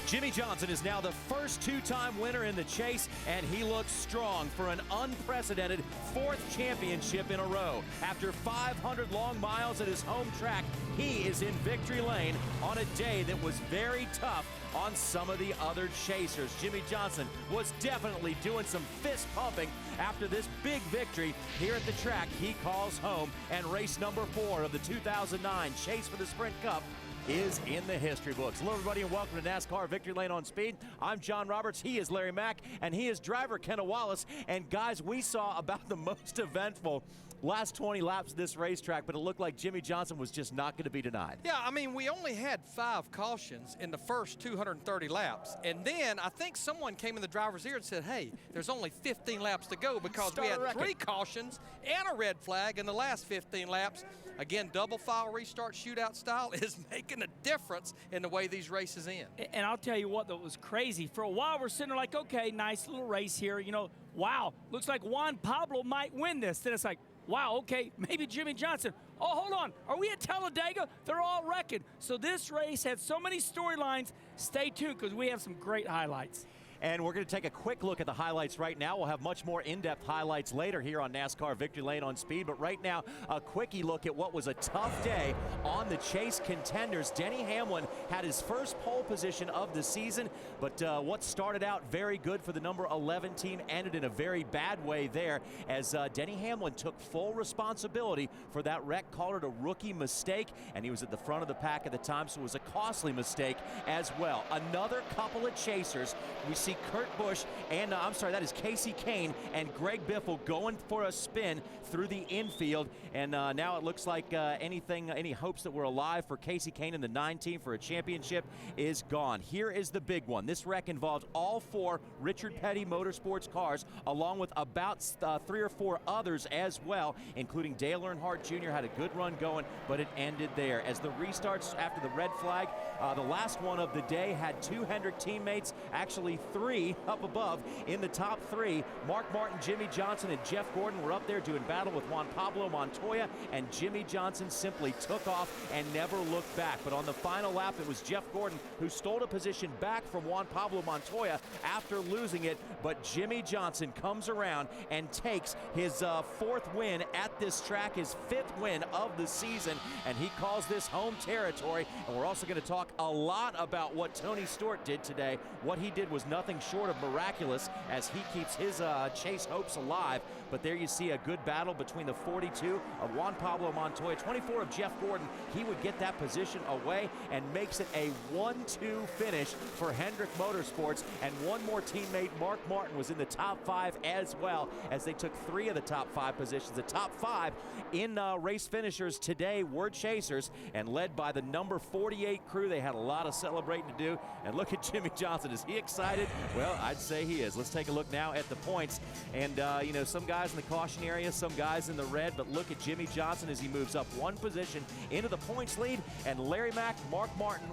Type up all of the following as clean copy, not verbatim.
Jimmie Johnson is now the first two-time winner in the chase, and he looks strong for an unprecedented fourth championship in a row. After 500 long miles at his home track, he is in victory lane on a day that was very tough on some of the other chasers. Jimmie Johnson was definitely doing some fist pumping after this big victory here at the track he calls home, and race number 4 of the 2009 Chase for the Sprint Cup is in the history books. Hello everybody and welcome to NASCAR Victory Lane on Speed. I'm John Roberts, he is Larry Mack, and he is driver Kenna Wallace. And guys, we saw about the most eventful last 20 laps of this racetrack, but it looked like Jimmie Johnson was just not going to be denied. Yeah, I mean, we only had 5 cautions in the first 230 laps. And then I think someone came in the driver's ear and said, hey, there's only 15 laps to go because we had 3 cautions and a red flag in the last 15 laps. Again, double file restart shootout style is making a difference in the way these races end. And I'll tell you what, that was crazy. For a while, we're sitting there like, okay, nice little race here. You know, wow, looks like Juan Pablo might win this. Then it's like, wow, okay, maybe Jimmie Johnson. Oh, hold on, are we at Talladega? They're all wrecking. So this race had so many storylines. Stay tuned because we have some great highlights. And we're going to take a quick look at the highlights right now. We'll have much more in-depth highlights later here on NASCAR Victory Lane on Speed. But right now, a quickie look at what was a tough day on the Chase Contenders. Denny Hamlin had his first pole position of the season, but what started out very good for the number 11 team ended in a very bad way there, as Denny Hamlin took full responsibility for that wreck, called it a rookie mistake, and he was at the front of the pack at the time, so it was a costly mistake as well. Another couple of chasers. We see Kurt Busch and, that is Casey Kane and Greg Biffle going for a spin through the infield. And now it looks like any hopes that we're alive for Casey Kane and the 9 team for a championship is gone. Here is the big one. This wreck involved all 4 Richard Petty Motorsports cars, along with about 3 or 4 others as well, including Dale Earnhardt Jr. had a good run going, but it ended there. As the restarts after the red flag, the last one of the day had 2 Hendrick teammates, actually 3 up above in the top 3. Mark Martin, Jimmie Johnson, and Jeff Gordon were up there doing battle with Juan Pablo Montoya, and Jimmie Johnson simply took off and never looked back. But on the final lap, it was Jeff Gordon who stole a position back from Juan Pablo Montoya after losing it, but Jimmie Johnson comes around and takes his 4th win at this track, his 5th win of the season, and he calls this home territory. And we're also going to talk a lot about what Tony Stewart did today. What he did was nothing short of miraculous, as he keeps his chase hopes alive. But there you see a good battle between the 42 of Juan Pablo Montoya, 24 of Jeff Gordon. He would get that position away and makes it a 1-2 finish for Hendrick Motorsports. And one more teammate, Mark Martin, was in the top 5 as well, as they took 3 of the top 5 positions. The top 5 in race finishers today were chasers, and led by the number 48 crew. They had a lot of celebrating to do. And look at Jimmie Johnson. Is he excited? Well, I'd say he is. Let's take a look now at the points. And, you know, some guys in the caution area, some guys in the red, but look at Jimmie Johnson as he moves up 1 position into the points lead. And Larry Mack, Mark Martin,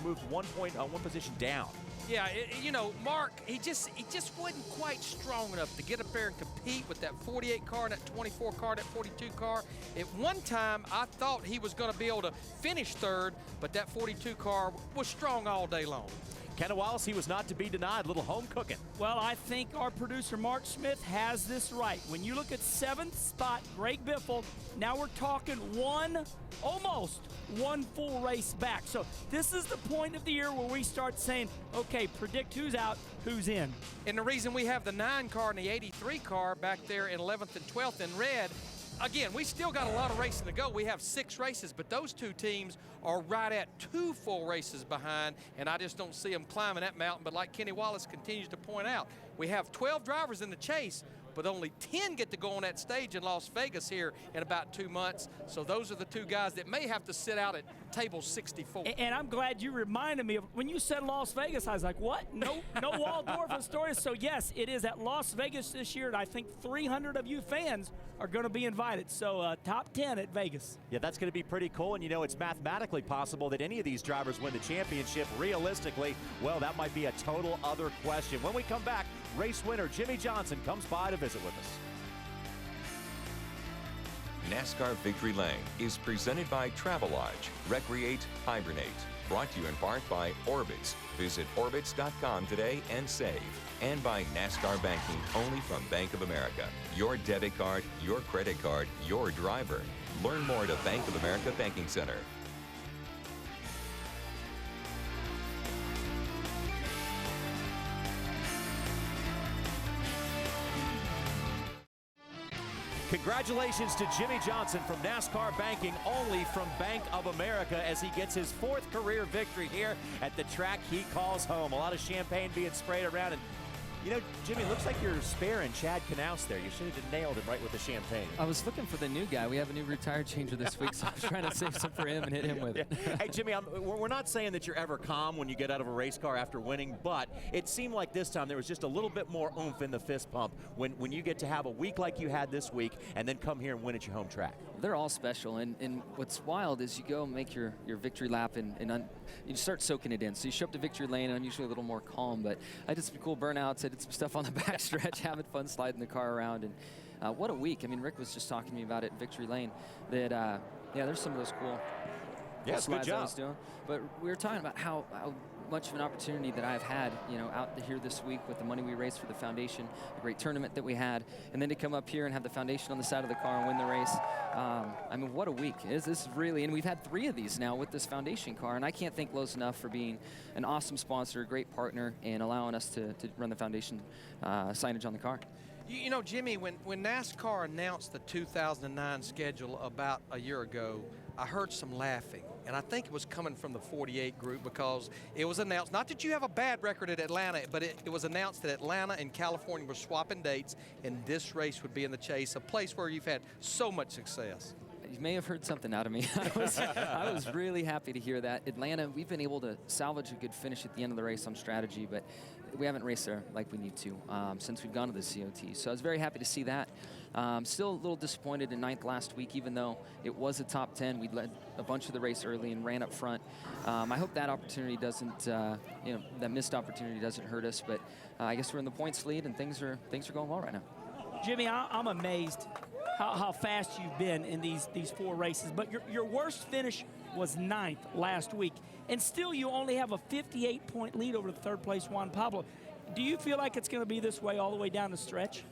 moved 1 position down. Yeah, you know, Mark, he just wasn't quite strong enough to get up there and compete with that 48 car and that 24 car, that 42 car. At one time, I thought he was going to be able to finish 3rd, but that 42 car was strong all day long. Kenna Wallace, he was not to be denied. Little home cooking. Well, I think our producer, Mark Smith, has this right. When you look at 7th spot, Greg Biffle, now we're talking almost one full race back. So this is the point of the year where we start saying, okay, predict who's out, who's in. And the reason we have the 9 car and the 83 car back there in 11th and 12th in red, again, we still got a lot of racing to go. We have 6 races, but those 2 teams are right at 2 full races behind, and I just don't see them climbing that mountain. But like Kenny Wallace continues to point out, we have 12 drivers in the chase, but only 10 get to go on that stage in Las Vegas here in about 2 months. So those are the 2 guys that may have to sit out at table 64. And I'm glad you reminded me of when you said Las Vegas, I was like, what? No Waldorf Astoria. So yes, it is at Las Vegas this year, and I think 300 of you fans are going to be invited. So top 10 at Vegas. Yeah, that's going to be pretty cool. And you know, it's mathematically possible that any of these drivers win the championship. Realistically, well, that might be a total other question. When we come back, race winner Jimmie Johnson comes by to visit with us. NASCAR Victory Lane is presented by Travelodge. Recreate, hibernate. Brought to you in part by Orbitz. Visit Orbitz.com today and save. And by NASCAR Banking, only from Bank of America. Your debit card, your credit card, your driver. Learn more at a Bank of America Banking Center. Congratulations to Jimmy Johnson from NASCAR Banking, only from Bank of America, as he gets his 4th career victory here at the track he calls home. A lot of champagne being sprayed around, and you know, Jimmy, looks like you're sparing Chad Knaus there. You should have just nailed him right with the champagne. I was looking for the new guy. We have a new retired changer this week, so I was trying to save some for him and hit him with it. Hey, Jimmy, we're not saying that you're ever calm when you get out of a race car after winning, but it seemed like this time there was just a little bit more oomph in the fist pump when you get to have a week like you had this week and then come here and win at your home track. They're all special, and what's wild is you go and make your victory lap and you start soaking it in. So you show up to victory lane, and I'm usually a little more calm, but I did some cool burnouts. I did some stuff on the backstretch, having fun sliding the car around, and what a week. I mean, Rick was just talking to me about it at victory lane, that, yeah, there's some of those cool slides I was doing. But we were talking about how much of an opportunity that I've had, you know, out here this week with the money we raised for the foundation, a great tournament that we had, and then to come up here and have the foundation on the side of the car and win the race. I mean, what a week. This is really, and we've had 3 of these now with this foundation car, and I can't thank Lowe's enough for being an awesome sponsor, a great partner, and allowing us to run the foundation signage on the car. You know, Jimmy, when NASCAR announced the 2009 schedule about a year ago, I heard some laughing. And I think it was coming from the 48 group, because it was announced, not that you have a bad record at Atlanta, but it was announced that Atlanta and California were swapping dates, and this race would be in the Chase, a place where you've had so much success. You may have heard something out of me. I was really happy to hear that. Atlanta, we've been able to salvage a good finish at the end of the race on strategy, but we haven't raced there like we need to since we've gone to the COT. So I was very happy to see that. Still a little disappointed in 9th last week, even though it was a top 10. We led a bunch of the race early and ran up front. I hope that opportunity doesn't, you know, that missed opportunity doesn't hurt us. But I guess we're in the points lead, and things are going well right now. Jimmy, I'm amazed how fast you've been in these 4 races. But your worst finish was 9th last week, and still you only have a 58-point lead over the 3rd place Juan Pablo. Do you feel like it's going to be this way all the way down the stretch?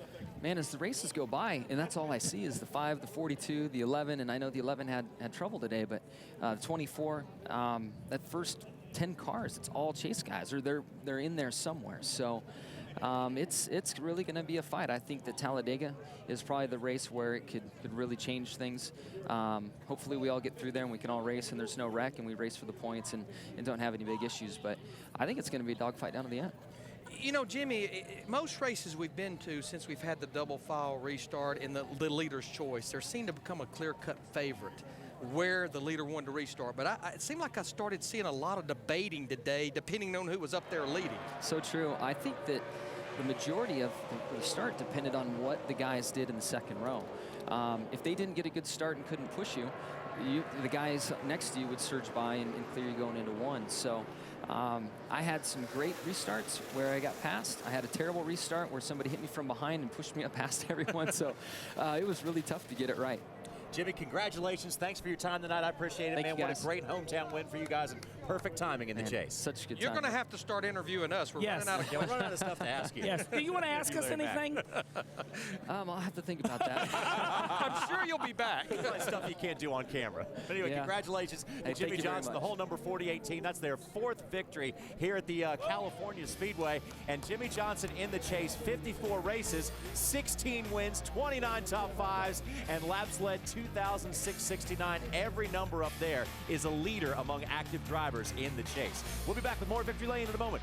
Man, as the races go by, and that's all I see is the 5, the 42, the 11, and I know the 11 had trouble today, but 24, that first 10 cars, it's all Chase guys, or they're in there somewhere. So it's really going to be a fight. I think that Talladega is probably the race where it could really change things. Hopefully we all get through there and we can all race and there's no wreck and we race for the points and don't have any big issues. But I think it's going to be a dogfight down to the end. You know, Jimmy, most races we've been to since we've had the double file restart and the leader's choice, there seemed to become a clear-cut favorite where the leader wanted to restart. But it seemed like I started seeing a lot of debating today, depending on who was up there leading. So true. I think that the majority of the start depended on what the guys did in the second row. If they didn't get a good start and couldn't push you, the guys next to you would surge by and clear you going into 1. So I had some great restarts where I got past. I had a terrible restart where somebody hit me from behind and pushed me up past everyone. So it was really tough to get it right. Jimmy, congratulations. Thanks for your time tonight. I appreciate it, Thank man. you, what guys. a great hometown win for you guys, and perfect timing in the chase. Such a good You're time. going to have to start interviewing us. We're Yes. running out of Yeah, we're running out of stuff to ask you. Yes. Do you want to ask us anything? I'll have to think about that. I'm sure you'll be back. Probably stuff you can't do on camera. But anyway, Yeah. congratulations to Hey, Jimmy thank you very Johnson, the much. whole number 48 team. That's their 4th victory here at the California Speedway. And Jimmy Johnson in the chase, 54 races, 16 wins, 29 top 5s, and laps led 2,669. Every number up there is a leader among active drivers in the chase. We'll be back with more Victory Lane in a moment.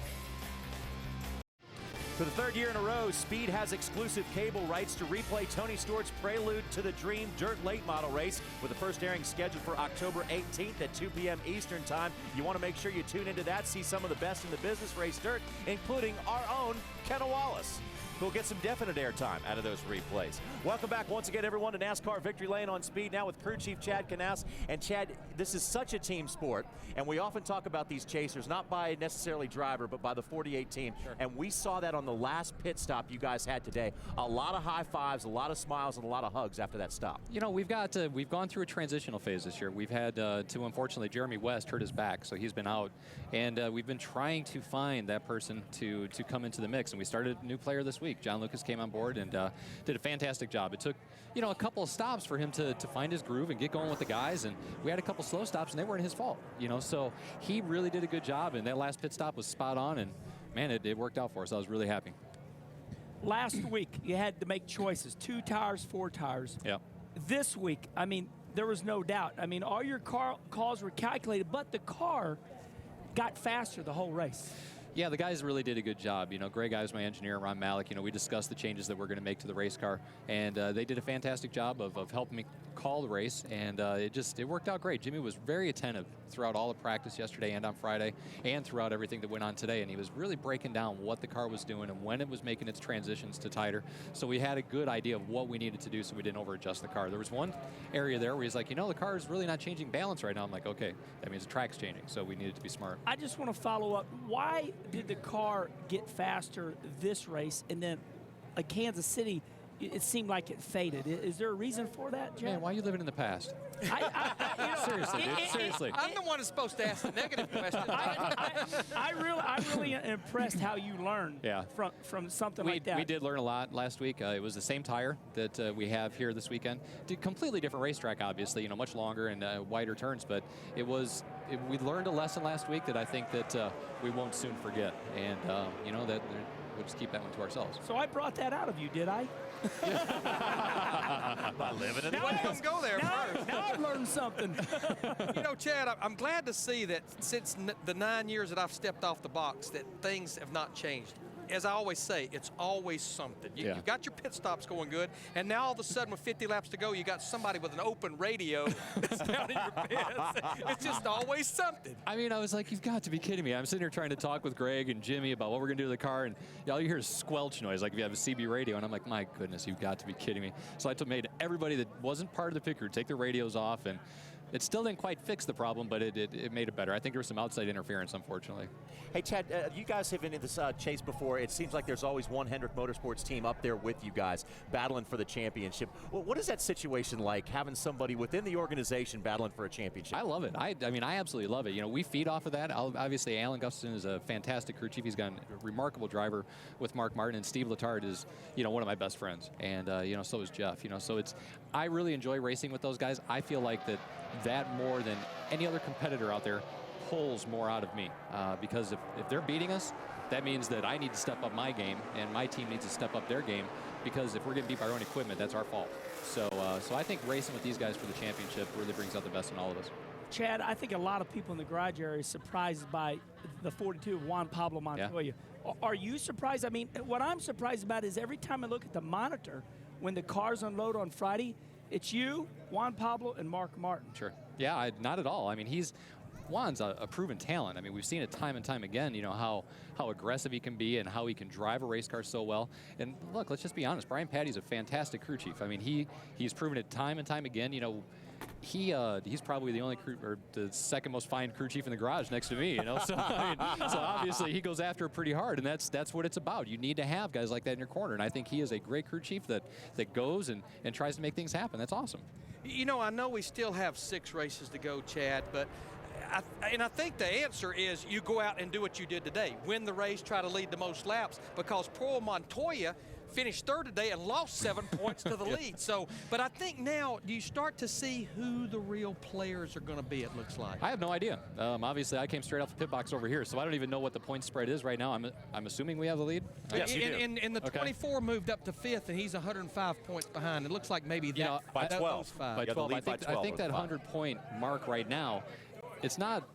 For the 3rd year in a row, Speed has exclusive cable rights to replay Tony Stewart's Prelude to the Dream Dirt Late Model race, with the first airing scheduled for October 18th at 2 p.m. Eastern Time. You want to make sure you tune into that, see some of the best in the business race dirt, including our own Kenna Wallace. we'll get some definite airtime out of those replays. Welcome back once again, everyone, to NASCAR Victory Lane on Speed, now with crew chief Chad Knaus. And Chad, this is such a team sport, and we often talk about these chasers, not by necessarily driver, but by the 48 team. Sure. And we saw that on the last pit stop you guys had today. A lot of high fives, a lot of smiles, and a lot of hugs after that stop. You know, we've gone through a transitional phase this year. We've had unfortunately, Jeremy West hurt his back, so he's been out, and we've been trying to find that person to come into the mix. And we started a new player this week. John Lucas came on board and did a fantastic job. It took, you know, a couple of stops for him to find his groove and get going with the guys, and we had a couple slow stops, and they weren't his fault. You know, so he really did a good job, and that last pit stop was spot on, and man, it worked out for us. I was really happy. Last week, you had to make choices, 2 tires, 4 tires. Yeah. This week, I mean, there was no doubt. I mean, all your calls were calculated, but the car got faster the whole race. Yeah, the guys really did a good job. You know, Greg Ives, my engineer, Ron Malik, you know, we discussed the changes that we're going to make to the race car, and they did a fantastic job of helping me call the race, and it worked out great. Jimmy was very attentive throughout all the practice yesterday and on Friday, and throughout everything that went on today, and he was really breaking down what the car was doing and when it was making its transitions to tighter. So we had a good idea of what we needed to do so we didn't over-adjust the car. There was one area there where he's like, you know, the car is really not changing balance right now. I'm like, okay, that means the track's changing, so we needed to be smart. I just want to follow up. Why did the car get faster this race, and then like Kansas City, it seemed like it faded? Is there a reason for that, Jack? Man, why are you living in the past? You know, Seriously, dude. Seriously. I'm the one that's supposed to ask the negative question. I'm really impressed how you learned from something like that. We did learn a lot last week. It was the same tire that we have here this weekend. Completely different racetrack, obviously, you know, much longer and wider turns, but we learned a lesson last week that I think that we won't soon forget, and you know, that we'll just keep that one to ourselves. So I brought that out of you, did I? By living in the Let him go there first. Now I've learned something. You know, Chad, I'm glad to see that since the 9 years that I've stepped off the box, that things have not changed. As I always say, it's always something. You've got your pit stops going good, and now all of a sudden with 50 laps to go, you got somebody with an open radio that's down in your pits. It's just always something. I mean, I was like, you've got to be kidding me. I'm sitting here trying to talk with Greg and Jimmy about what we're going to do to the car, and all you hear is squelch noise, like if you have a CB radio, and I'm like, my goodness, you've got to be kidding me. So I made everybody that wasn't part of the pit crew take their radios off, and it still didn't quite fix the problem, but it made it better. I think there was some outside interference, unfortunately. Hey, Chad, you guys have been in this chase before. It seems like there's always one Hendrick Motorsports team up there with you guys battling for the championship. Well, what is that situation like, having somebody within the organization battling for a championship? I love it. I mean, I absolutely love it. You know, we feed off of that. Obviously, Alan Gustafson is a fantastic crew chief. He's got a remarkable driver with Mark Martin, and Steve Letard is, you know, one of my best friends. And, you know, so is Jeff. You know, so I really enjoy racing with those guys. I feel like that more than any other competitor out there pulls more out of me, because if they're beating us, that means that I need to step up my game, and my team needs to step up their game, because if we're getting beat by our own equipment, that's our fault. So I think racing with these guys for the championship really brings out the best in all of us. Chad, I think a lot of people in the garage area are surprised by the 42 of Juan Pablo Montoya. Yeah. Are you surprised? I mean, what I'm surprised about is every time I look at the monitor, when the cars unload on Friday, it's you, Juan Pablo, and Mark Martin. Sure. Yeah, not at all. I mean, Juan's a proven talent. I mean, we've seen it time and time again, you know, how aggressive he can be and how he can drive a race car so well. And look, let's just be honest, Brian Patty's a fantastic crew chief. I mean, he's proven it time and time again. You know, he's probably the only crew, or the second most fine crew chief in the garage next to me, you know. So, I mean, so obviously he goes after it pretty hard, and that's what it's about. You need to have guys like that in your corner, and I think he is a great crew chief that goes and tries to make things happen. That's awesome. You know, I know we still have 6 races to go, Chad, but I think the answer is you go out and do what you did today. Win the race, try to lead the most laps, because poor Montoya finished 3rd today and lost 7 points to the lead. So, but I think now you start to see who the real players are going to be, it looks like. I have no idea. Obviously, I came straight off the pit box over here, so I don't even know what the point spread is right now. I'm assuming we have the lead? Yes, you do. In the 24 moved up to 5th, and he's 105 points behind. It looks like maybe by 12. By 12. I think that 100-point mark right now, it's not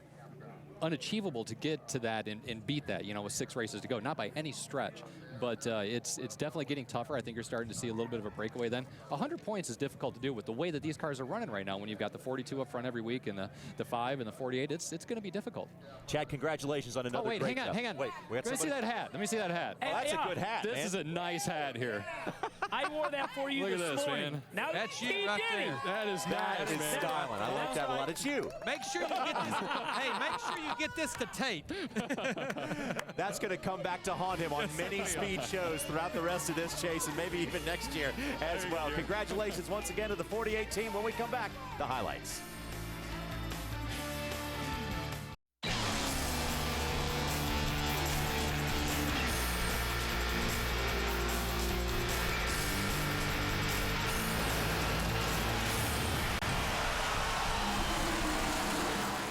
unachievable to get to that and beat that, you know, with 6 races to go. Not by any stretch. But it's definitely getting tougher. I think you're starting to see a little bit of a breakaway then. 100 points is difficult to do with the way that these cars are running right now. When you've got the 42 up front every week and the 5 and the 48, it's going to be difficult. Chad, congratulations on another great great hang on. Wait, we got Let me see that hat. Let me see that hat. Oh, that's a good hat, This man. is a nice hat here. I wore that for you Look at this, morning. man. Now That's you Team right Denny. there. That is nice, man. styling. I like that a lot. It's you. Make sure you get this. Hey, make sure you get this to tape. That's going to come back to haunt him on many speed shows throughout the rest of this chase and maybe even next year as well. Congratulations once again to the 48 team. When we come back, the highlights.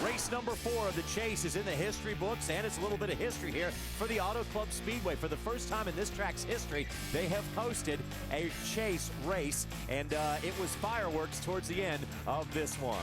Race number 4 of the chase is in the history books, and it's a little bit of history here for the Auto Club Speedway. For the first time in this track's history, they have hosted a chase race, and it was fireworks towards the end of this one.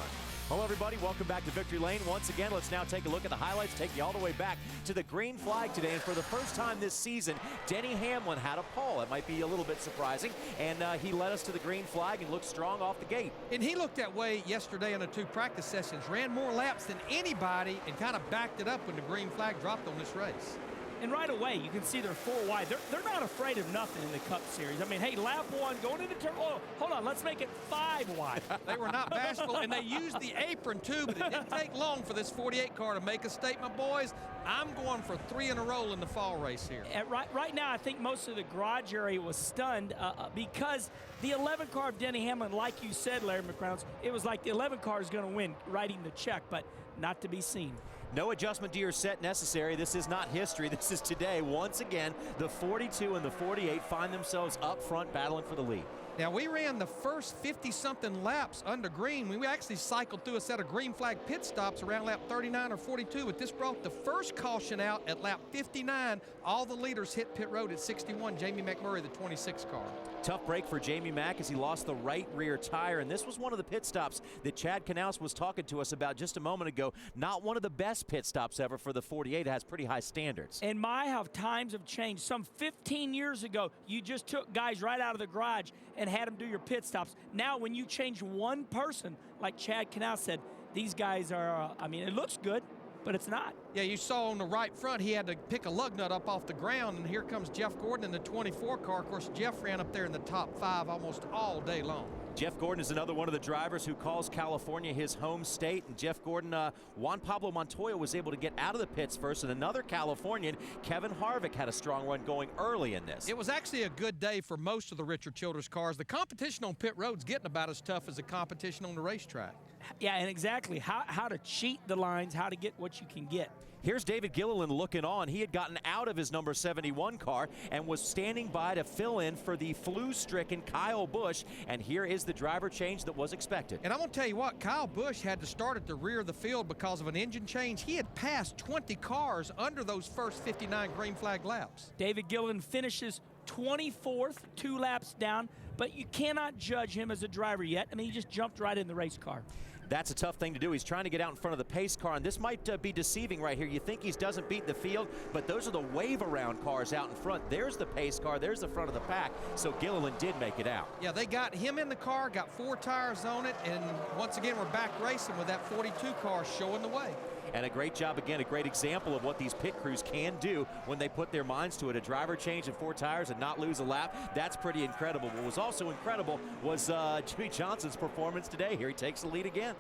Hello, everybody. Welcome back to Victory Lane. Once again, let's now take a look at the highlights, take you all the way back to the green flag today. And for the first time this season, Denny Hamlin had a pole. It might be a little bit surprising, and he led us to the green flag and looked strong off the gate. And he looked that way yesterday in the 2 practice sessions, ran more laps than anybody, and kind of backed it up when the green flag dropped on this race. And right away, you can see they're 4 wide. They're not afraid of nothing in the Cup Series. I mean, hey, lap 1, going into turn. Oh, hold on, let's make it 5 wide. They were not bashful, and they used the apron too, but it didn't take long for this 48 car to make a statement, boys. I'm going for 3 in a row in the fall race here. Right now, I think most of the garage area was stunned because the 11 car of Denny Hamlin, like you said, Larry McReynolds, it was like the 11 car is going to win, writing the check, but not to be seen. No adjustment to your set necessary. This is not history. This is today. Once again, the 42 and the 48 find themselves up front battling for the lead. Now, we ran the first 50-something laps under green. We actually cycled through a set of green flag pit stops around lap 39 or 42, but this brought the first caution out at lap 59. All the leaders hit pit road at 61. Jamie McMurray, the 26 car. Tough break for Jamie Mack as he lost the right rear tire, and this was one of the pit stops that Chad Knaus was talking to us about just a moment ago. Not one of the best pit stops ever for the 48. It has pretty high standards. And my, how times have changed. Some 15 years ago, you just took guys right out of the garage and had them do your pit stops. Now, when you change one person, like Chad Knaus said, these guys are, I mean, it looks good, but it's not. Yeah, you saw on the right front, he had to pick a lug nut up off the ground, and here comes Jeff Gordon in the 24 car. Of course, Jeff ran up there in the top 5 almost all day long. Jeff Gordon is another one of the drivers who calls California his home state. And Jeff Gordon, Juan Pablo Montoya was able to get out of the pits first, and another Californian, Kevin Harvick, had a strong run going early in this. It was actually a good day for most of the Richard Childress cars. The competition on pit road's getting about as tough as the competition on the racetrack. Yeah, and exactly how to cheat the lines, how to get what you can get. Here's David Gilliland looking on. He had gotten out of his number 71 car and was standing by to fill in for the flu-stricken Kyle Busch. And here is the driver change that was expected. And I'm going to tell you what, Kyle Busch had to start at the rear of the field because of an engine change. He had passed 20 cars under those first 59 green flag laps. David Gilliland finishes 24th, 2 laps down, but you cannot judge him as a driver yet. I mean, he just jumped right in the race car. That's a tough thing to do. He's trying to get out in front of the pace car, and this might be deceiving right here. You think he doesn't beat the field, but those are the wave-around cars out in front. There's the pace car. There's the front of the pack, so Gilliland did make it out. Yeah, they got him in the car, got 4 tires on it, and once again, we're back racing with that 42 car showing the way. And a great job, again, a great example of what these pit crews can do when they put their minds to it. A driver change and 4 tires and not lose a lap, that's pretty incredible. What was also incredible was Jimmie Johnson's performance today. Here he takes the lead again.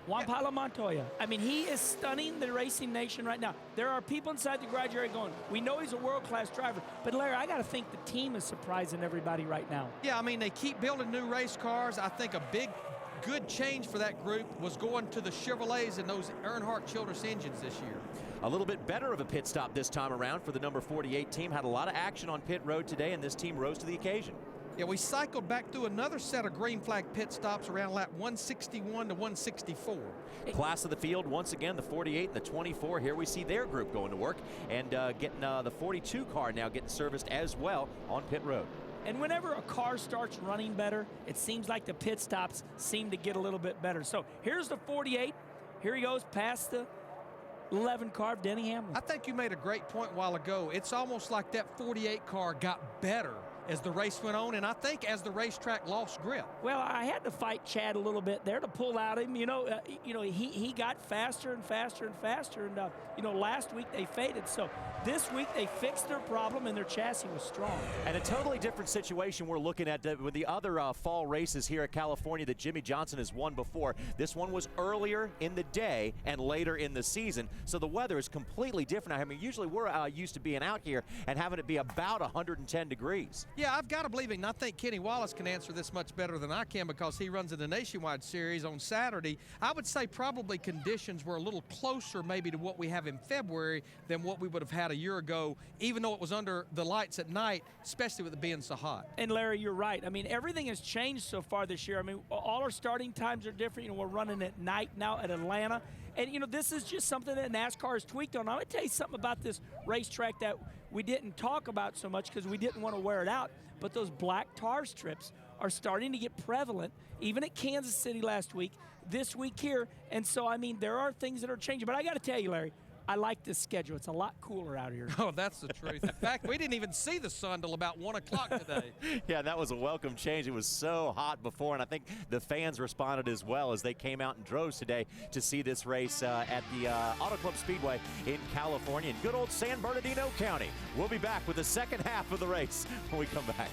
Juan Pablo Montoya. I mean, he is stunning the racing nation right now. There are people inside the garage area going, we know he's a world-class driver, but Larry, I got to think the team is surprising everybody right now. Yeah, I mean, they keep building new race cars. I think a big, good change for that group was going to the Chevrolets and those Earnhardt Childress engines this year. A little bit better of a pit stop this time around for the number 48 team. Had a lot of action on pit road today, and this team rose to the occasion. Yeah, we cycled back through another set of green flag pit stops around lap 161 to 164. Class of the field, once again, the 48 and the 24. Here we see their group going to work and getting the 42 car now getting serviced as well on pit road. And whenever a car starts running better, it seems like the pit stops seem to get a little bit better. So here's the 48. Here he goes past the 11 car of Denny Hamlin. I think you made a great point a while ago. It's almost like that 48 car got better as the race went on, and I think as the racetrack lost grip. Well, I had to fight Chad a little bit there to pull out him. He got faster and faster and faster, and last week they faded. So this week they fixed their problem, and their chassis was strong. And a totally different situation we're looking at with the other fall races here at California that Jimmy Johnson has won before. This one was earlier in the day and later in the season, so the weather is completely different. I mean, usually we're used to being out here and having it be about 110 degrees. Yeah, I've got to believe it, and I think Kenny Wallace can answer this much better than I can because he runs in the Nationwide Series on Saturday. I would say probably conditions were a little closer maybe to what we have in February than what we would have had a year ago, even though it was under the lights at night, especially with it being so hot. And Larry, you're right. I mean, everything has changed so far this year. I mean, all our starting times are different. We're running at night now at Atlanta. And, this is just something that NASCAR has tweaked on. I'm going to tell you something about this racetrack that we didn't talk about so much because we didn't want to wear it out. But those black tar strips are starting to get prevalent, even at Kansas City last week, this week here. And so, I mean, there are things that are changing. But I got to tell you, Larry, I like this schedule. It's a lot cooler out here. Oh, that's the truth. In fact, we didn't even see the sun till about 1 o'clock today. Yeah, that was a welcome change. It was so hot before, and I think the fans responded as well as they came out in droves today to see this race at the Auto Club Speedway in California in good old San Bernardino County. We'll be back with the second half of the race when we come back.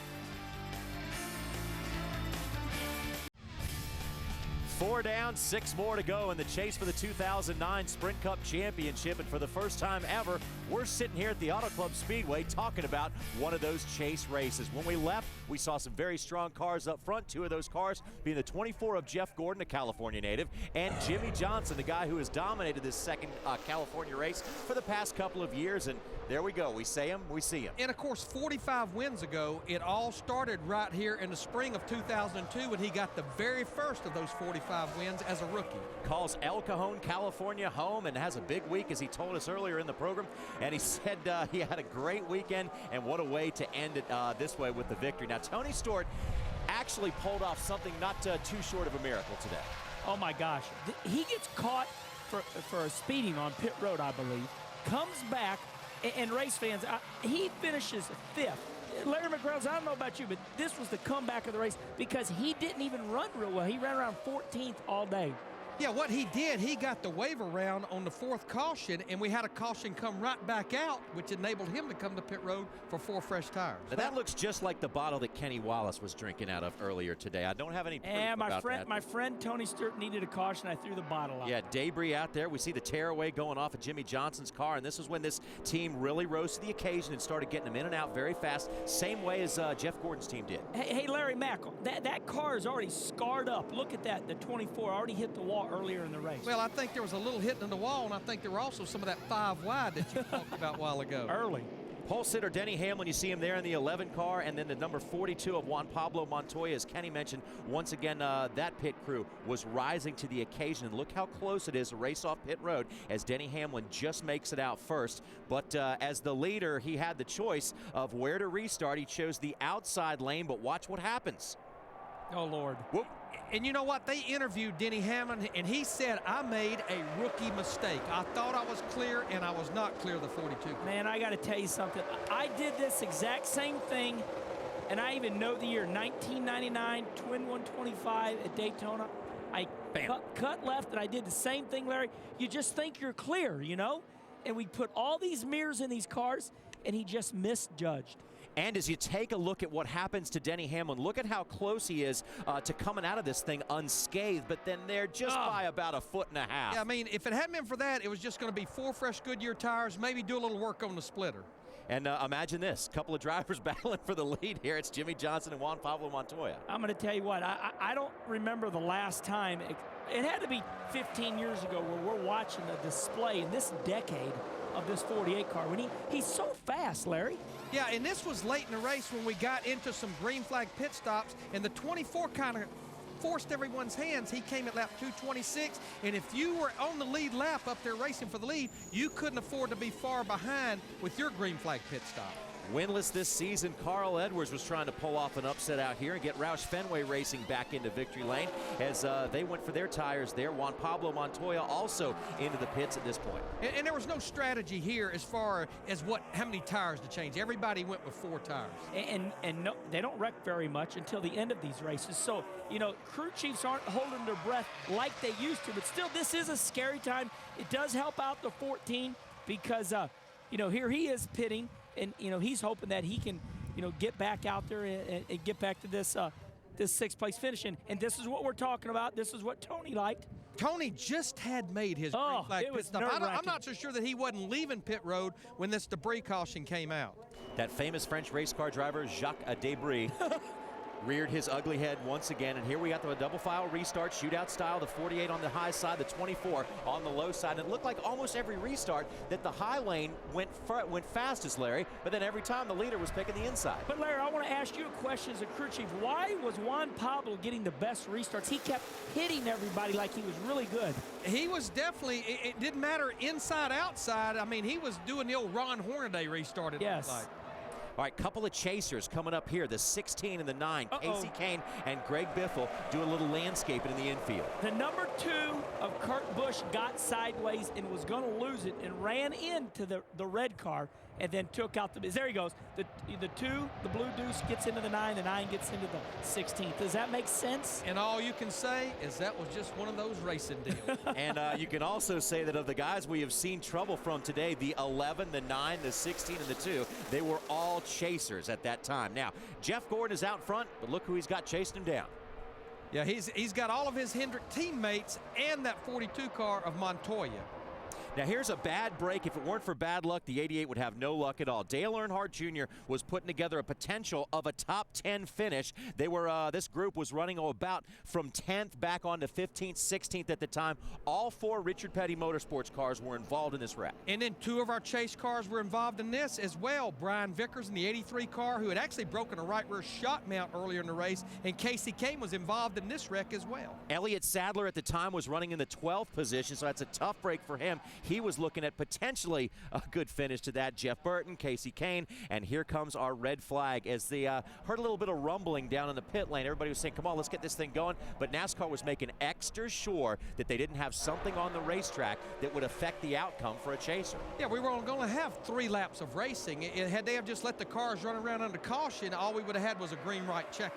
4 down, 6 more to go in the chase for the 2009 Sprint Cup Championship. And for the first time ever, we're sitting here at the Auto Club Speedway talking about one of those chase races. When we left, we saw some very strong cars up front. 2 of those cars being the 24 of Jeff Gordon, a California native, and Jimmy Johnson, the guy who has dominated this second California race for the past couple of years. And there we go. We say him, we see him. And, of course, 45 wins ago, it all started right here in the spring of 2002 when he got the very first of those 45 wins as a rookie. Calls El Cajon, California home and has a big week, as he told us earlier in the program. And he said he had a great weekend, and what a way to end it this way with the victory. Now, Tony Stewart actually pulled off something not too short of a miracle today. Oh, my gosh. He gets caught for speeding on pit road, I believe, comes back, and race fans, he finishes 5th. Larry McReynolds, I don't know about you, but this was the comeback of the race because he didn't even run real well. He ran around 14th all day. Yeah, what he did, he got the waiver round on the 4th caution, and we had a caution come right back out, which enabled him to come to pit road for 4 fresh tires. Now, that looks just like the bottle that Kenny Wallace was drinking out of earlier today. I don't have any proof about that. My friend Tony Stewart needed a caution. I threw the bottle out. Yeah, debris out there. We see the tearaway going off of Jimmy Johnson's car, and this is when this team really rose to the occasion and started getting them in and out very fast, same way as Jeff Gordon's team did. Hey, Larry Mack, that car is already scarred up. Look at that. The 24 already hit the wall earlier in the race. Well, I think there was a little hitting in the wall, and I think there were also some of that 5 wide that you talked about a while ago. Early. Pole sitter Denny Hamlin, you see him there in the 11 car, and then the number 42 of Juan Pablo Montoya, as Kenny mentioned. Once again, that pit crew was rising to the occasion, and look how close it is to race off pit road as Denny Hamlin just makes it out first. But as the leader, he had the choice of where to restart. He chose the outside lane, but watch what happens. Oh, Lord. Whoop. And you know what? They interviewed Denny Hamlin, and he said, I made a rookie mistake. I thought I was clear, and I was not clear the 42. Man, I got to tell you something. I did this exact same thing, and I even know the year, 1999, Twin 125 at Daytona. I cut left, and I did the same thing, Larry. You just think you're clear, And we put all these mirrors in these cars, and he just misjudged. And as you take a look at what happens to Denny Hamlin, look at how close he is to coming out of this thing unscathed, but then they're just by about 1.5 feet. Yeah, I mean, if it hadn't been for that, it was just going to be 4 fresh Goodyear tires, maybe do a little work on the splitter. And imagine this, a couple of drivers battling for the lead here. It's Jimmy Johnson and Juan Pablo Montoya. I'm going to tell you what, I don't remember the last time. It had to be 15 years ago where we're watching the display in this decade of this 48 car. When he's so fast, Larry. Yeah, and this was late in the race when we got into some green flag pit stops, and the 24 kind of forced everyone's hands. He came at lap 226, and if you were on the lead lap up there racing for the lead, you couldn't afford to be far behind with your green flag pit stop. Winless this season, Carl Edwards was trying to pull off an upset out here and get Roush Fenway Racing back into victory lane as they went for their tires there. Juan Pablo Montoya also into the pits at this point. And there was no strategy here as far as how many tires to change. Everybody went with 4 tires. And no, they don't wreck very much until the end of these races. So, you know, crew chiefs aren't holding their breath like they used to. But still, this is a scary time. It does help out the 14 because, you know, here he is pitting. And, you know, he's hoping that he can, you know, get back out there and get back to this this 6th place finish. And this is what we're talking about. This is what Tony liked. Tony just had made his green flag it pit was stop. I'm not so sure that he wasn't leaving pit road when this debris caution came out. That famous French race car driver, Jacques Debris, reared his ugly head once again, and here we got the double file restart, shootout style, the 48 on the high side, the 24 on the low side. And it looked like almost every restart that the high lane went fastest, Larry, but then every time the leader was picking the inside. But Larry, I want to ask you a question as a crew chief. Why was Juan Pablo getting the best restarts? He kept hitting everybody like he was really good. He was definitely, it didn't matter inside, outside. I mean, he was doing the old Ron Hornaday restart, it looked like. All right, couple of chasers coming up here, the 16 and the 9. Casey Kane and Greg Biffle do a little landscaping in the infield. The number 2 of Kurt Busch got sideways and was going to lose it and ran into the red car and then took out the, there he goes. The 2, the blue deuce gets into the 9, the 9 gets into the 16th. Does that make sense? And all you can say is that was just one of those racing deals. And you can also say that of the guys we have seen trouble from today, the 11, the 9, the 16, and the 2, they were all chasers at that time. Now, Jeff Gordon is out front, but look who he's got chasing him down. Yeah, he's got all of his Hendrick teammates and that 42 car of Montoya. Now here's a bad break. If it weren't for bad luck, the 88 would have no luck at all. Dale Earnhardt Jr. was putting together a potential of a top 10 finish. They were this group was running about from 10th back on to 15th, 16th at the time. All 4 Richard Petty Motorsports cars were involved in this wreck. And then 2 of our chase cars were involved in this as well. Brian Vickers in the 83 car, who had actually broken a right rear shot mount earlier in the race, and Casey Kane was involved in this wreck as well. Elliott Sadler at the time was running in the 12th position, so that's a tough break for him. He was looking at potentially a good finish to that. Jeff Burton, Casey Kane, and here comes our red flag as they heard a little bit of rumbling down in the pit lane. Everybody was saying, come on, let's get this thing going. But NASCAR was making extra sure that they didn't have something on the racetrack that would affect the outcome for a chaser. Yeah, we were only going to have 3 laps of racing. Had they have just let the cars run around under caution, all we would have had was a green right checker.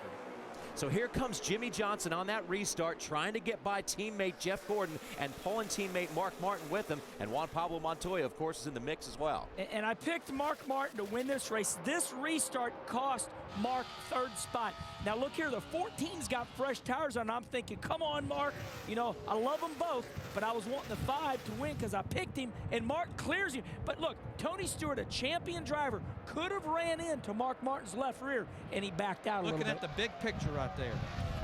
So here comes Jimmy Johnson on that restart, trying to get by teammate Jeff Gordon and pulling teammate Mark Martin with him. And Juan Pablo Montoya, of course, is in the mix as well. And I picked Mark Martin to win this race. This restart cost Mark 3rd spot. Now look here, the 14's got fresh tires on. I'm thinking, come on, Mark. You know, I love them both, but I was wanting the 5 to win because I picked him, and Mark clears him. But look, Tony Stewart, a champion driver, could have ran into Mark Martin's left rear, and he backed out a little bit. Looking at the big picture right there.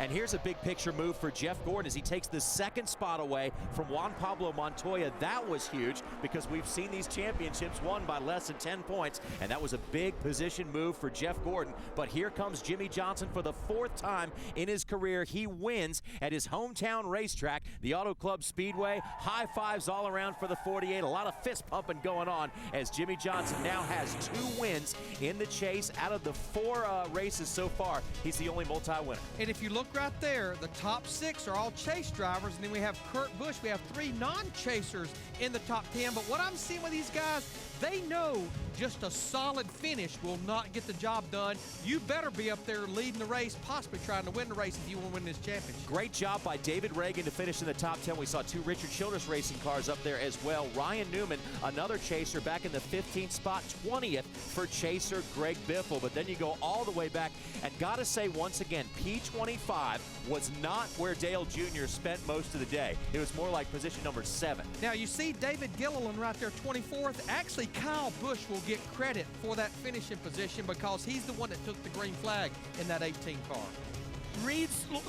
And here's a big picture move for Jeff Gordon as he takes the 2nd spot away from Juan Pablo Montoya. That was huge because we've seen these championships won by less than 10 points, and that was a big position move for Jeff Gordon. But here comes Jimmy Johnson for the 4th time in his career. He wins at his hometown racetrack, the Auto Club Speedway. High fives all around for the 48. A lot of fist pumping going on as Jimmy Johnson now has 2 wins in the chase. Out of the 4 races so far, he's the only multi-winner. And if you look right there, the top 6 are all chase drivers, and then we have Kurt Busch. We have 3 non-chasers in the top 10. But what I'm seeing with these guys, they know just a solid finish will not get the job done. You better be up there leading the race, possibly trying to win the race if you want to win this championship. Great job by David Reagan to finish in the top 10. We saw 2 Richard Childress racing cars up there as well. Ryan Newman, another chaser, back in the 15th spot, 20th for chaser Greg Biffle. But then you go all the way back, and gotta say once again, P25 was not where Dale Jr. spent most of the day. It was more like position number 7. Now you see David Gilliland right there, 24th. Actually, Kyle Busch will get credit for that finishing position because he's the one that took the green flag in that 18 car.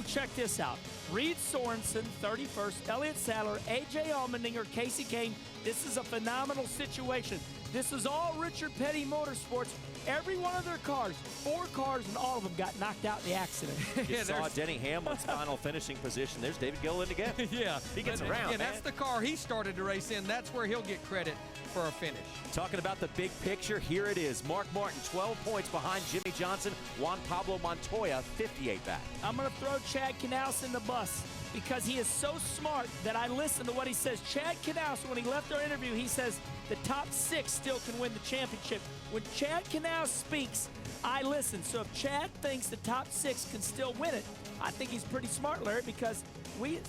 Check this out. Reed Sorensen, 31st, Elliott Sadler, A.J. Allmendinger, Casey Kane. This is a phenomenal situation. This is all Richard Petty Motorsports. Every one of their cars, 4 cars, and all of them got knocked out in the accident. You saw Denny Hamlin's final finishing position. There's David Gilliland again. Yeah. He gets around, Yeah, man. that's the car he started to race in. That's where he'll get credit for a finish. Talking about the big picture, here it is. Mark Martin, 12 points behind Jimmy Johnson. Juan Pablo Montoya, 58 back. I'm going to throw Chad Knaus in the bus because he is so smart that I listen to what he says. Chad Knaus, when he left our interview, he says the top 6 still can win the championship. When Chad Knaus speaks, I listen. So if Chad thinks the top 6 can still win it, I think he's pretty smart, Larry, because we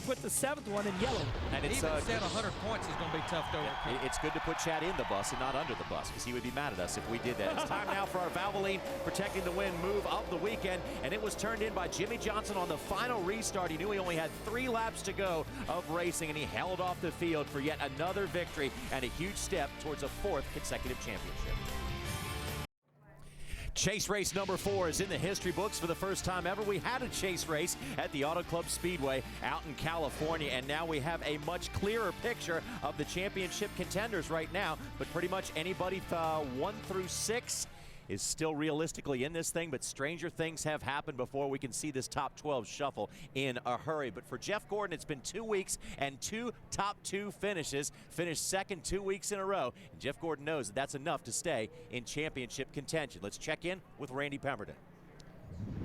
put the 7th one in yellow. And it's Even said 100 points is going to be tough to overcome. It's good to put Chad in the bus and not under the bus, because he would be mad at us if we did that. It's time now for our Valvoline Protecting the Win move of the weekend, and it was turned in by Jimmy Johnson on the final restart. He knew he only had 3 laps to go of racing, and he held off the field for yet another victory and a huge step towards a 4th consecutive championship. Chase race number 4 is in the history books for the first time ever. We had a chase race at the Auto Club Speedway out in California, and now we have a much clearer picture of the championship contenders right now. But pretty much anybody 1 through 6 is still realistically in this thing, but stranger things have happened before we can see this top 12 shuffle in a hurry. But for Jeff Gordon, it's been 2 weeks and 2 top 2 finishes. Finished second 2 weeks in a row, and Jeff Gordon knows that that's enough to stay in championship contention. Let's check in with Randy Pemberton.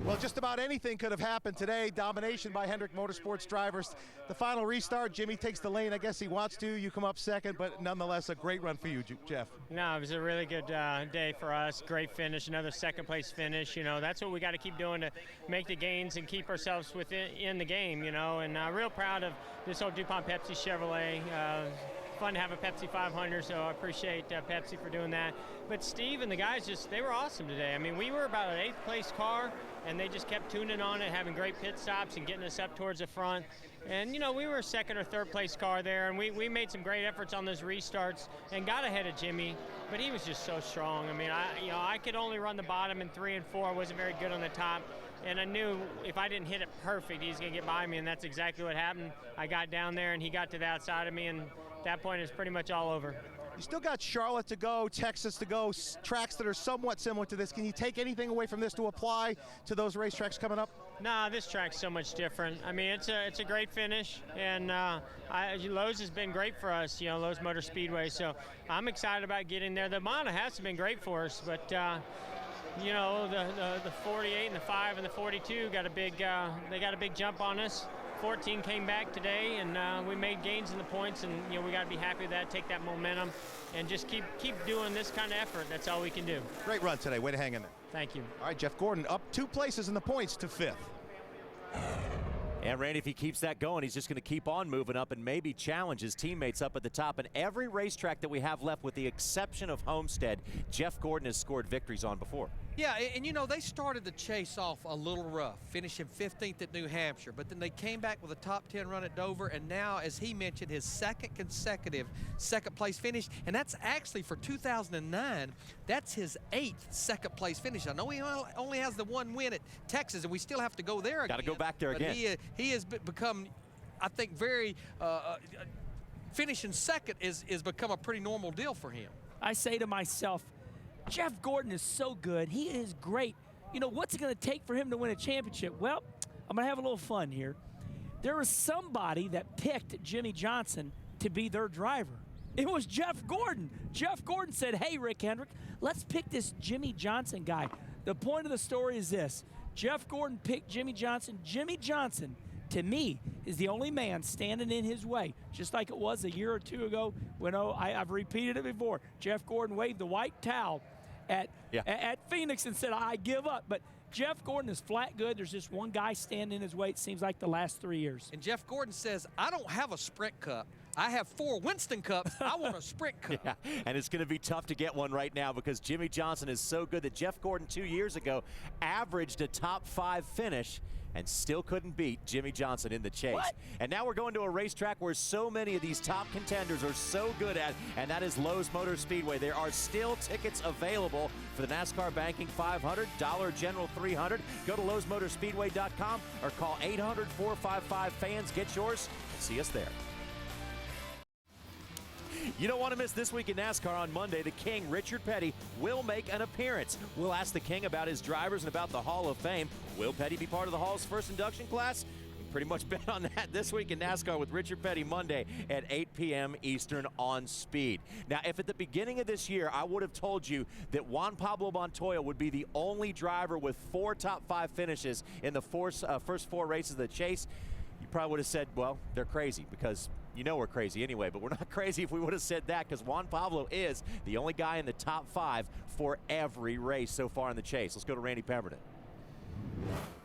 Well, just about anything could have happened today. Domination by Hendrick Motorsports drivers. The final restart, Jimmy takes the lane. I guess he wants to. You come up second, but nonetheless, a great run for you, Jeff. No, it was a really good day for us. Great finish, another second-place finish. You know, that's what we got to keep doing to make the gains and keep ourselves in the game, you know. And real proud of this whole DuPont Pepsi Chevrolet. Fun to have a Pepsi 500, so I appreciate Pepsi for doing that. But Steve and the guys they were awesome today. I mean, we were about an 8th place car, and they just kept tuning on it, having great pit stops and getting us up towards the front. And, you know, we were a 2nd or 3rd place car there, and we made some great efforts on those restarts and got ahead of Jimmy, but he was just so strong. I mean, I could only run the bottom in 3 and 4. I wasn't very good on the top. And I knew if I didn't hit it perfect, he was going to get by me, and that's exactly what happened. I got down there, and he got to the outside of me, and at that point, it's pretty much all over. You still got Charlotte to go, Texas to go, tracks that are somewhat similar to this. Can you take anything away from this to apply to those racetracks coming up? Nah, this track's so much different. I mean, it's a great finish, and Lowe's has been great for us, you know, Lowe's Motor Speedway. So I'm excited about getting there. The Monta has been great for us, but you know, the 48 and the 5 and the 42 got a big they got a big jump on us. 14 came back today, and we made gains in the points, and you know, we got to be happy with that, take that momentum, and just keep doing this kind of effort. That's all we can do. Great run today. Way to hang in there. Thank you. All right, Jeff Gordon up 2 places in the points to 5th. And Randy, if he keeps that going, he's just going to keep on moving up and maybe challenge his teammates up at the top. And every racetrack that we have left, with the exception of Homestead, Jeff Gordon has scored victories on before. Yeah, and you know, they started the chase off a little rough, finishing 15th at New Hampshire, but then they came back with a top 10 run at Dover, and now, as he mentioned, his 2nd consecutive 2nd place finish, and that's actually for 2009. That's his 8th 2nd place finish. I know he only has the 1 win at Texas, and we still have to go there again. Got to go back there again. He has become, I think, very finishing 2nd is become a pretty normal deal for him. I say to myself, Jeff Gordon is so good. He is great. You know, what's it going to take for him to win a championship? Well, I'm going to have a little fun here. There was somebody that picked Jimmy Johnson to be their driver. It was Jeff Gordon. Jeff Gordon said, hey, Rick Hendrick, let's pick this Jimmy Johnson guy. The point of the story is this. Jeff Gordon picked Jimmy Johnson. Jimmy Johnson, to me, is the only man standing in his way, just like it was a year or 2 ago when I've repeated it before. Jeff Gordon waved the white towel at Phoenix and said, I give up. But Jeff Gordon is flat good. There's just one guy standing in his way, it seems like the last 3 years. And Jeff Gordon says, I don't have a Sprint Cup. I have 4 Winston Cups. I want a Sprint Cup. Yeah, and it's going to be tough to get one right now because Jimmy Johnson is so good that Jeff Gordon 2 years ago averaged a top 5 finish and still couldn't beat Jimmy Johnson in the chase. What? And now we're going to a racetrack where so many of these top contenders are so good at, and that is Lowe's Motor Speedway. There are still tickets available for the NASCAR Banking 500, Dollar General 300. Go to lowesmotorspeedway.com or call 800-455-FANS. Get yours and see us there. You don't want to miss This Week in NASCAR on Monday. The King, Richard Petty, will make an appearance. We'll ask the King about his drivers and about the Hall of Fame. Will Petty be part of the Hall's first induction class? Pretty much bet on that This Week in NASCAR with Richard Petty Monday at 8 p.m. Eastern on Speed. Now, if at the beginning of this year I would have told you that Juan Pablo Montoya would be the only driver with 4 top 5 finishes in the first 4 races of the Chase, you probably would have said, well, they're crazy, because you know we're crazy anyway, but we're not crazy if we would have said that, because Juan Pablo is the only guy in the top 5 for every race so far in the Chase. Let's go to Randy Pemberton.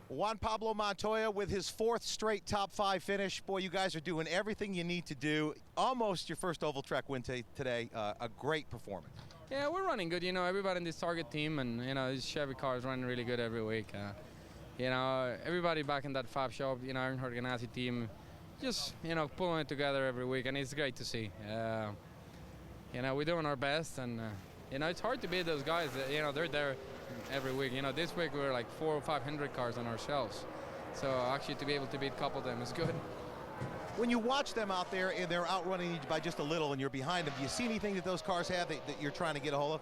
Juan Pablo Montoya with his 4th straight top 5 finish. Boy, you guys are doing everything you need to do. Almost your first oval track win today. A great performance. Yeah, we're running good. You know, everybody in this Target team and, you know, this Chevy car is running really good every week. You know, everybody back in that Fab shop, you know, Earnhardt Ganassi team, just, you know, pulling it together every week, and it's great to see. You know, we're doing our best, and, you know, it's hard to beat those guys. You know, they're there every week. You know, this week we were like 400 or 500 cars on our shelves. So actually to be able to beat a couple of them is good. When you watch them out there and they're outrunning you by just a little and you're behind them, do you see anything that those cars have that you're trying to get a hold of?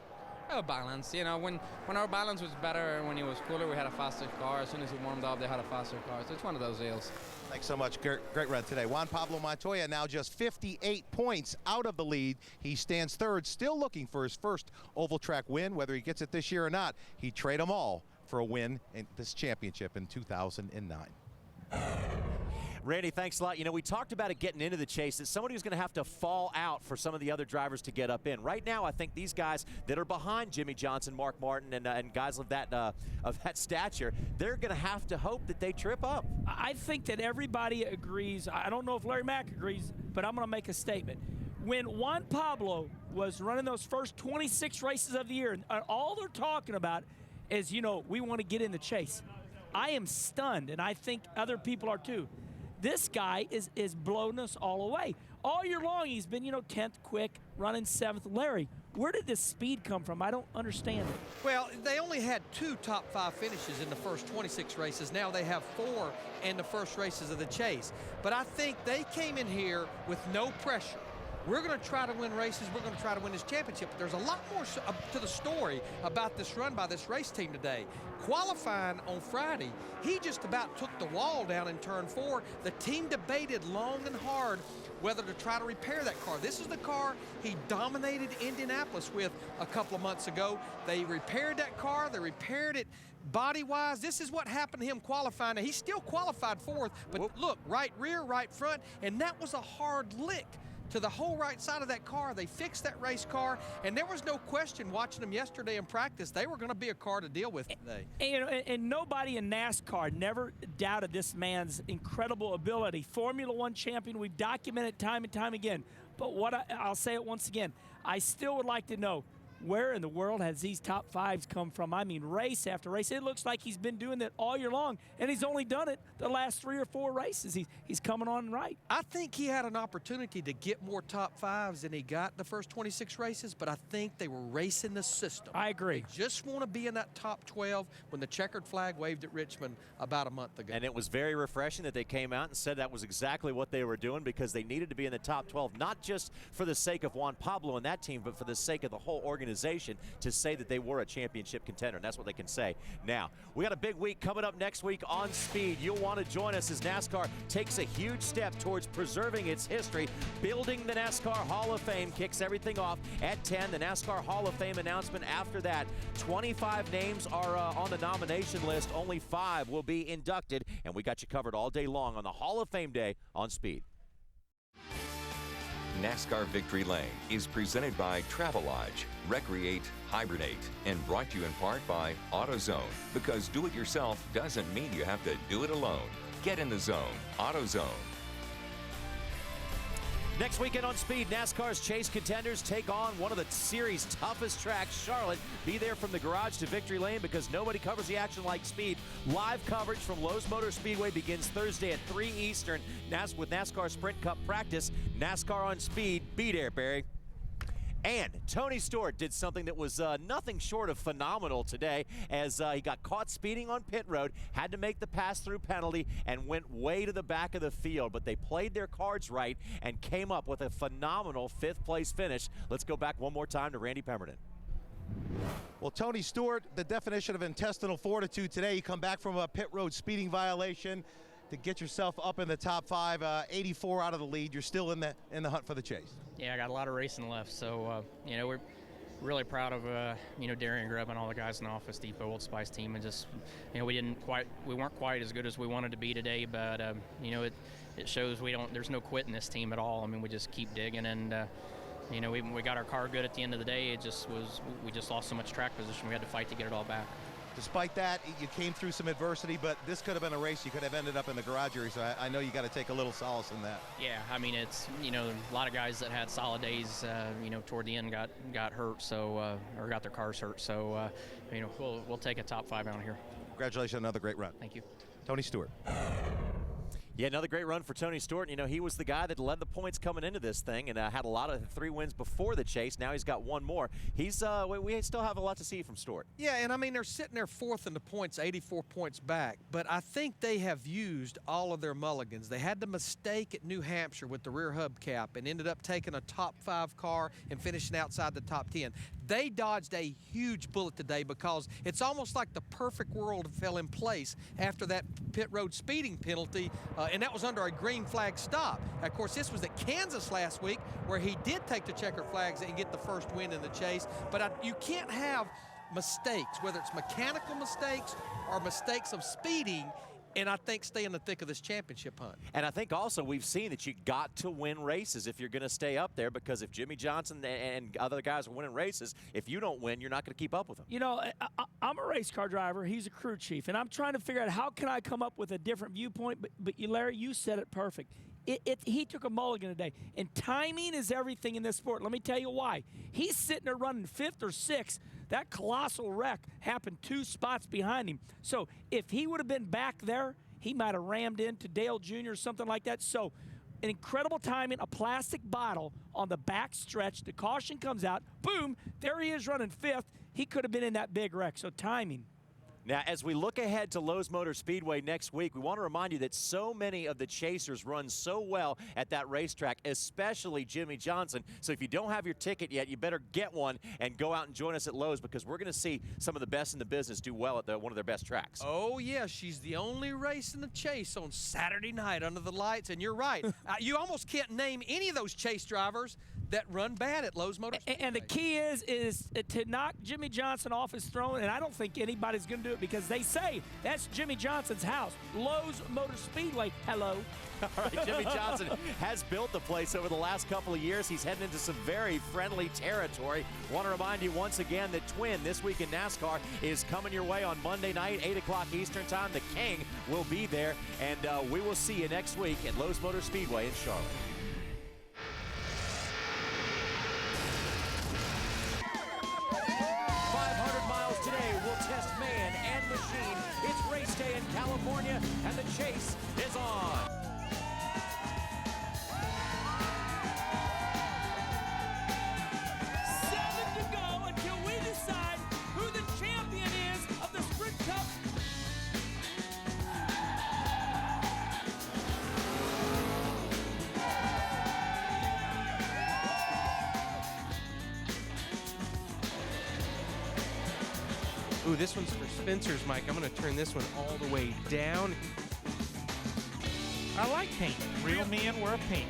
Oh, balance. You know, when our balance was better and when it was cooler, we had a faster car. As soon as it warmed up, they had a faster car. So it's one of those deals. Thanks so much. Great run today. Juan Pablo Montoya now just 58 points out of the lead. He stands 3rd, still looking for his first oval track win. Whether he gets it this year or not, he'd trade them all for a win in this championship in 2009. Randy, thanks a lot. You know, we talked about it getting into the Chase, that somebody was going to have to fall out for some of the other drivers to get up in. Right now, I think these guys that are behind Jimmy Johnson, Mark Martin, and guys of that stature, they're going to have to hope that they trip up. I think that everybody agrees. I don't know if Larry Mack agrees, but I'm going to make a statement. When Juan Pablo was running those first 26 races of the year, and all they're talking about is, you know, we want to get in the Chase. I am stunned, and I think other people are too. This guy is blowing us all away. All year long, he's been, you know, 10th quick, running 7th. Larry, where did this speed come from? I don't understand it. Well, they only had 2 top 5 finishes in the first 26 races. Now they have 4 in the first races of the Chase. But I think they came in here with no pressure. We're going to try to win races. We're going to try to win this championship. But there's a lot more to the story about this run by this race team today. Qualifying on Friday, he just about took the wall down in turn 4. The team debated long and hard whether to try to repair that car. This is the car he dominated Indianapolis with a couple of months ago. They repaired that car. They repaired it body-wise. This is what happened to him qualifying. Now, he still qualified 4th, but look, right rear, right front, and that was a hard lick to the whole right side of that car. They fixed that race car, and there was no question watching them yesterday in practice. They were going to be a car to deal with today. And nobody in NASCAR never doubted this man's incredible ability. Formula One champion, we've documented time and time again. But I'll say it once again, I still would like to know, where in the world has these top 5s come from? I mean, race after race. It looks like he's been doing that all year long, and he's only done it the last 3 or 4 races. He's coming on right. I think he had an opportunity to get more top 5s than he got the first 26 races, but I think they were racing the system. I agree. They just want to be in that top 12 when the checkered flag waved at Richmond about a month ago. And it was very refreshing that they came out and said that was exactly what they were doing, because they needed to be in the top 12, not just for the sake of Juan Pablo and that team, but for the sake of the whole organization, to say that they were a championship contender, and that's what they can say. Now, we got a big week coming up next week on Speed. You'll want to join us as NASCAR takes a huge step towards preserving its history. Building the NASCAR Hall of Fame kicks everything off at 10. The NASCAR Hall of Fame announcement after that. 25 names are on the nomination list. Only 5 will be inducted, and we got you covered all day long on the Hall of Fame Day on Speed. NASCAR Victory Lane is presented by Travelodge, Recreate, Hibernate, and brought to you in part by AutoZone, because do-it-yourself doesn't mean you have to do it alone. Get in the zone. AutoZone. Next weekend on Speed, NASCAR's Chase Contenders take on one of the series' toughest tracks, Charlotte. Be there from the garage to Victory Lane, because nobody covers the action like Speed. Live coverage from Lowe's Motor Speedway begins Thursday at 3 Eastern with NASCAR Sprint Cup practice. NASCAR on Speed. Be there, Barry. And Tony Stewart did something that was nothing short of phenomenal today as he got caught speeding on pit road, had to make the pass-through penalty, and went way to the back of the field. But they played their cards right and came up with a phenomenal 5th place finish. Let's go back one more time to Randy Pemberton. Well, Tony Stewart, the definition of intestinal fortitude today. You come back from a pit road speeding violation to get yourself up in the top 5, 84 out of the lead. You're still in the hunt for the chase. Yeah, I got a lot of racing left, so you know, we're really proud of you know, Darian Grubb and all the guys in the Office Depot Old Spice team, and just, you know, we weren't quite as good as we wanted to be today, but you know, it shows there's no quit in this team at all. I mean, we just keep digging, and you know, we got our car good at the end of the day. We just lost so much track position. We had to fight to get it all back. Despite that, you came through some adversity, but this could have been a race you could have ended up in the garage area, so I know you got to take a little solace in that. Yeah, I mean, it's, you know, a lot of guys that had solid days, you know, toward the end got hurt, so or got their cars hurt, so you know, we'll take a top 5 out here. Congratulations on another great run. Thank you. Tony Stewart. Yeah, another great run for Tony Stewart. You know, he was the guy that led the points coming into this thing and had a lot of 3 wins before the chase. Now he's got 1 more. He's we still have a lot to see from Stewart. Yeah, and I mean, they're sitting there 4th in the points, 84 points back. But I think they have used all of their mulligans. They had the mistake at New Hampshire with the rear hubcap and ended up taking a top 5 car and finishing outside the top 10. They dodged a huge bullet today because it's almost like the perfect world fell in place after that pit road speeding penalty, and that was under a green flag stop. Of course, this was at Kansas last week where he did take the checker flags and get the first win in the chase, but you can't have mistakes, whether it's mechanical mistakes or mistakes of speeding, and I think stay in the thick of this championship hunt. And I think also we've seen that you got to win races if you're going to stay up there, because if Jimmy Johnson and other guys are winning races, if you don't win, you're not going to keep up with them. You know, I'm a race car driver. He's a crew chief, and I'm trying to figure out how can I come up with a different viewpoint, but Larry, you said it perfect. He took a mulligan today, and timing is everything in this sport. Let me tell you why. He's sitting there running 5th or 6th. That colossal wreck happened 2 spots behind him. So if he would have been back there, he might have rammed into Dale Jr. or something like that. So an incredible timing, a plastic bottle on the back stretch. The caution comes out. Boom, there he is running 5th. He could have been in that big wreck. So timing. Now, as we look ahead to Lowe's Motor Speedway next week, we want to remind you that so many of the chasers run so well at that racetrack, especially Jimmy Johnson. So if you don't have your ticket yet, you better get one and go out and join us at Lowe's, because we're going to see some of the best in the business do well at one of their best tracks. Oh, yeah, she's the only race in the chase on Saturday night under the lights, and you're right. You almost can't name any of those chase drivers that run bad at Lowe's Motor Speedway. And the key is to knock Jimmy Johnson off his throne, and I don't think anybody's going to do it because they say that's Jimmy Johnson's house. Lowe's Motor Speedway, hello. All right, Jimmy Johnson has built the place over the last couple of years. He's heading into some very friendly territory. Want to remind you once again that Twin This Week in NASCAR is coming your way on Monday night, 8 o'clock Eastern Time. The King will be there, and we will see you next week at Lowe's Motor Speedway in Charlotte. 500 miles today will test man and machine. It's race day in California, and the chase is on. Ooh, this one's for Spencer's, Mike. I'm going to turn this one all the way down. I like paint. Real men wear pink.